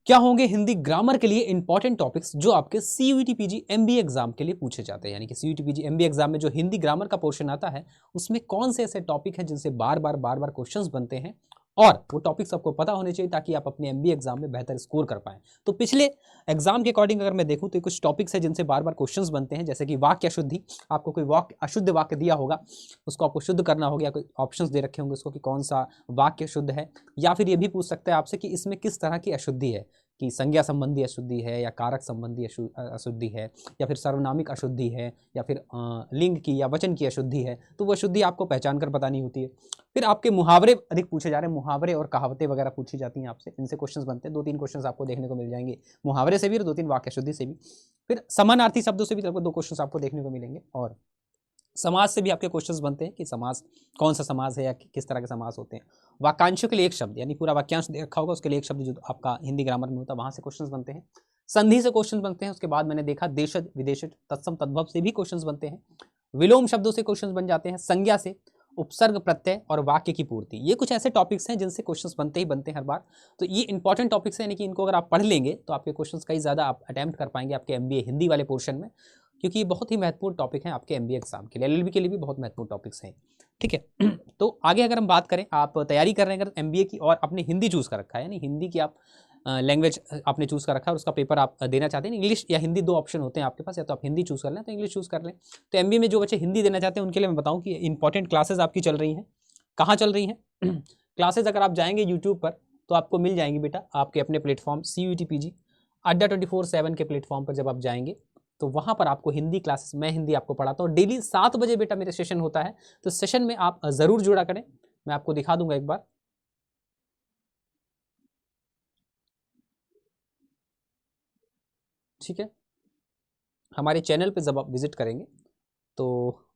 क्या होंगे हिंदी ग्रामर के लिए इंपॉर्टेंट टॉपिक्स जो आपके सीयूईटी पीजी एमबीए एग्जाम के लिए पूछे जाते हैं। यानी कि सीयूईटी पीजी एमबीए एग्जाम में जो हिंदी ग्रामर का पोर्शन आता है उसमें कौन से ऐसे टॉपिक हैं जिनसे बार बार क्वेश्चंस बनते हैं और वो टॉपिक्स आपको पता होने चाहिए ताकि आप अपने एमबीए एग्जाम में बेहतर स्कोर कर पाएं। तो पिछले एग्जाम के अकॉर्डिंग अगर मैं देखूं तो कुछ टॉपिक्स हैं जिनसे बार बार क्वेश्चंस बनते हैं, जैसे कि वाक्य अशुद्धि। आपको कोई वाक्य अशुद्ध वाक्य दिया होगा, उसको आपको शुद्ध करना होगा, कोई ऑप्शंस दे रखे होंगे उसको कि कौन सा वाक्य शुद्ध है, या फिर ये भी पूछ सकते हैं आपसे कि इसमें किस तरह की अशुद्धि है, कि संज्ञा संबंधी अशुद्धि है या कारक संबंधी अशुद्धि है या फिर सर्वनामिक अशुद्धि है या फिर लिंग की या वचन की अशुद्धि है। तो वो अशुद्धि आपको पहचान कर बतानी होती है। फिर आपके मुहावरे अधिक पूछे जा रहे हैं, मुहावरे और कहावतें वगैरह पूछी जाती हैं आपसे, इनसे क्वेश्चंस बनते हैं। 2-3 क्वेश्चंस आपको देखने को मिल जाएंगे मुहावरे से भी और 2-3 वाक्य शुद्धि से भी। फिर समानार्थी शब्दों से भी लगभग 2 क्वेश्चंस आपको देखने को मिलेंगे और समाज से भी आपके क्वेश्चंस बनते हैं कि समाज कौन सा समाज है या किस तरह के समाज होते हैं। वाक्यांशों के लिए एक शब्द, यानी पूरा वाक्यांश दे रखा होगा उसके लिए एक शब्द जो आपका हिंदी ग्रामर में होता है वहां से क्वेश्चंस बनते हैं। संधि से क्वेश्चंस बनते हैं। उसके बाद मैंने देखा देशज विदेशज तत्सम तद्भव से भी क्वेश्चंस बनते हैं। विलोम शब्दों से क्वेश्चंस बन जाते हैं, संज्ञा से, उपसर्ग प्रत्यय और वाक्य की पूर्ति। ये कुछ ऐसे टॉपिक्स हैं जिनसे क्वेश्चंस बनते ही बनते हैं हर बार। तो ये इंपॉर्टेंट टॉपिक्स हैं, यानी कि इनको अगर आप पढ़ लेंगे तो आपके क्वेश्चंस कई ज़्यादा आप अटेम्प्ट कर पाएंगे आपके एमबीए हिंदी वाले पोर्शन में, क्योंकि ये बहुत ही महत्वपूर्ण टॉपिक हैं आपके एमबीए एग्जाम के लिए, एलएलबी के लिए भी बहुत महत्वपूर्ण टॉपिक्स हैं। ठीक है। तो आगे अगर हम बात करें, आप तैयारी कर रहे हैं अगर एमबीए की और आपने हिंदी चूज़ कर रखा है, यानी हिंदी की आप लैंग्वेज आपने चूज़ कर रखा है और उसका पेपर आप देना चाहते हैं, इंग्लिश या हिंदी 2 ऑप्शन होते हैं आपके पास, या तो आप हिंदी चूज़ कर लें तो इंग्लिश चूज़ कर लें। तो एमबीए में जो बच्चे हिंदी देना चाहते हैं उनके लिए मैं बताऊँ कि इंपॉर्टेंट क्लासेज आपकी चल रही हैं। कहाँ चल रही हैं? क्लासेज अगर आप जाएंगे यूट्यूब पर तो आपको मिल जाएंगी बेटा, आपके अपने प्लेटफॉर्म सीयूईटी पीजी अड्डा 24/7 के प्लेटफॉर्म पर जब आप जाएंगे तो वहाँ पर आपको हिंदी क्लासेस, मैं हिंदी आपको पढ़ाता हूँ, डेली 7 बजे बेटा मेरे सेशन होता है। तो सेशन में आप ज़रूर जुड़ा करें। मैं आपको दिखा दूंगा एक बार। ठीक है, हमारे चैनल पे जब आप विजिट करेंगे तो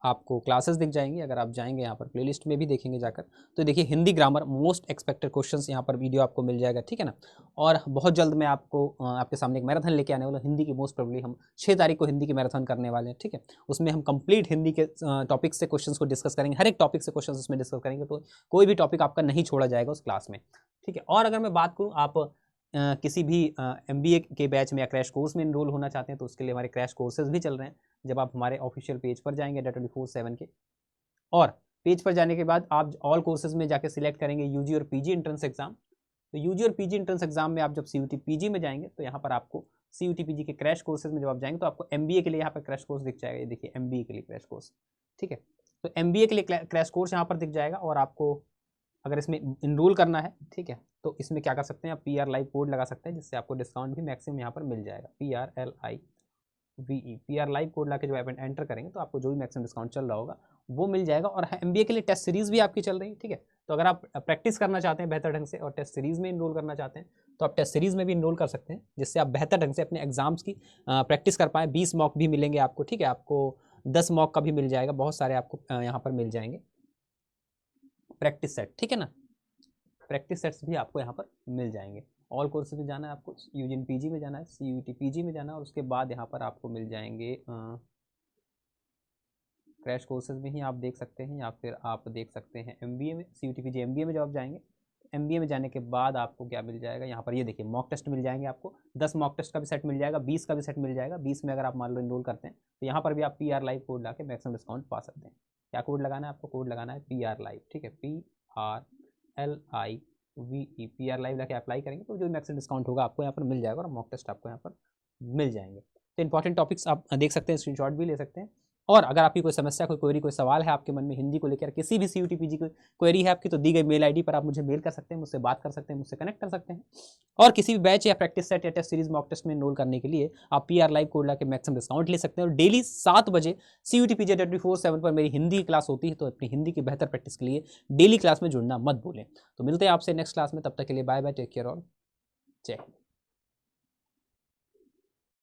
आपको क्लासेस दिख जाएंगी। अगर आप जाएंगे यहाँ पर प्लेलिस्ट में भी देखेंगे जाकर, तो देखिए Hindi grammar most expected questions यहाँ पर वीडियो आपको मिल जाएगा। ठीक है ना। और बहुत जल्द मैं आपको आपके सामने एक मैराथन लेके आने वाला हूँ हिंदी की। मोस्ट प्रोबेबली हम 6 तारीख को हिंदी की मैराथन करने वाले हैं। ठीक है, उसमें हम कंप्लीट हिंदी के टॉपिक से क्वेश्चन को डिस्कस करेंगे, हर एक टॉपिक से क्वेश्चन उसमें डिस्कस करेंगे, तो कोई भी टॉपिक आपका नहीं छोड़ा जाएगा उस क्लास में। ठीक है। और अगर मैं बात करूँ, आप किसी भी एमबीए के बैच में या क्रैश कोर्स में इनरोल होना चाहते हैं तो उसके लिए हमारे क्रैश कोर्सेज भी चल रहे हैं। जब आप हमारे ऑफिशियल पेज पर जाएंगे अड्डा 24/7 के, और पेज पर जाने के बाद आप ऑल कोर्सेज में जाके सिलेक्ट करेंगे यूजी और पीजी एंट्रेंस एग्जाम। तो यूजी और पीजी एंट्रेंस एग्जाम में आप जब सीयूटी पीजी में जाएंगे तो यहाँ पर आपको सीयूटी पीजी के क्रैश कोर्सेज में जब आप जाएंगे तो आपको एमबीए के लिए यहाँ पर क्रैश कोर्स दिख जाएगा। ये देखिए एमबीए के लिए क्रैश कोर्स। ठीक है, तो एमबीए के लिए क्रैश कोर्स यहाँ पर दिख जाएगा। और आपको अगर इसमें इनरोल करना है, ठीक है, तो इसमें क्या कर सकते हैं आप, PR लाइव कोड लगा सकते हैं जिससे आपको डिस्काउंट भी मैक्सिमम यहाँ पर मिल जाएगा। PRLIVE PR लाइव कोड ला के जब आप एंटर करेंगे तो आपको जो भी मैक्सिमम डिस्काउंट चल रहा होगा वो मिल जाएगा। और एमबीए के लिए टेस्ट सीरीज भी आपकी चल रही है। ठीक है, तो अगर आप प्रैक्टिस करना चाहते हैं बेहतर ढंग से और टेस्ट सीरीज में इनरोल करना चाहते हैं तो आप टेस्ट सीरीज में भी इनरोल कर सकते हैं, जिससे आप बेहतर ढंग से अपने एग्जाम्स की प्रैक्टिस कर पाएँ। 20 मॉक भी मिलेंगे आपको। ठीक है, आपको 10 मॉक का भी मिल जाएगा, बहुत सारे आपको यहाँ पर मिल जाएंगे प्रैक्टिस सेट। ठीक है ना, प्रैक्टिस सेट्स भी आपको यहाँ पर मिल जाएंगे। ऑल कोर्सेज में जाना है आपको, यूजी पीजी में जाना है, सीयूटी पीजी में जाना है, और उसके बाद यहाँ पर आपको मिल जाएंगे क्रैश कोर्सेज में ही आप देख सकते हैं, या फिर आप देख सकते हैं एमबीए में, सीयूटी पीजी एमबीए में जब आप जाएंगे, एमबीए में जाने के बाद आपको क्या मिल जाएगा, यहाँ पर ये देखिए मॉक टेस्ट मिल जाएंगे आपको। 10 मॉक टेस्ट का भी सेट मिल जाएगा, 20 का भी सेट मिल जाएगा। 20 में अगर आप मान लो इनरोल करते हैं तो यहाँ पर भी आप PR लाइव कोड ला के मैक्सिमम डिस्काउंट पा सकते हैं। क्या कोड लगाना है आपको? कोड लगाना है PR लाइव। ठीक है, PRLIVE PR लाइव लाके अप्लाई करेंगे तो जो मैक्सिमम डिस्काउंट होगा आपको यहाँ पर मिल जाएगा और मॉक टेस्ट आपको यहाँ पर मिल जाएंगे। तो इंपॉर्टेंट टॉपिक्स आप देख सकते हैं, स्क्रीनशॉट भी ले सकते हैं। और अगर आपकी कोई समस्या, कोई क्वेरी, कोई सवाल है आपके मन में हिंदी को लेकर, किसी भी सीयूटी पीजी की क्वेरी है आपकी, तो दी गई मेल आईडी पर आप मुझे मेल कर सकते हैं, मुझसे बात कर सकते हैं, मुझसे कनेक्ट कर सकते हैं। और किसी भी बैच या प्रैक्टिस सेट या टेस्ट सीरीज मॉक टेस्ट में एनरोल करने के लिए आप PR लाइव कोड ला के मैक्सिमम डिस्काउंट ले सकते हैं। और डेली 7 बजे सीयूटी पीजी 24/7 पर मेरी हिंदी क्लास होती है, तो अपनी हिंदी की बेहतर प्रैक्टिस के लिए डेली क्लास में जुड़ना मत भूलें। तो मिलते हैं आपसे नेक्स्ट क्लास में, तब तक के लिए बाय बाय, टेक केयर और जय हिंद।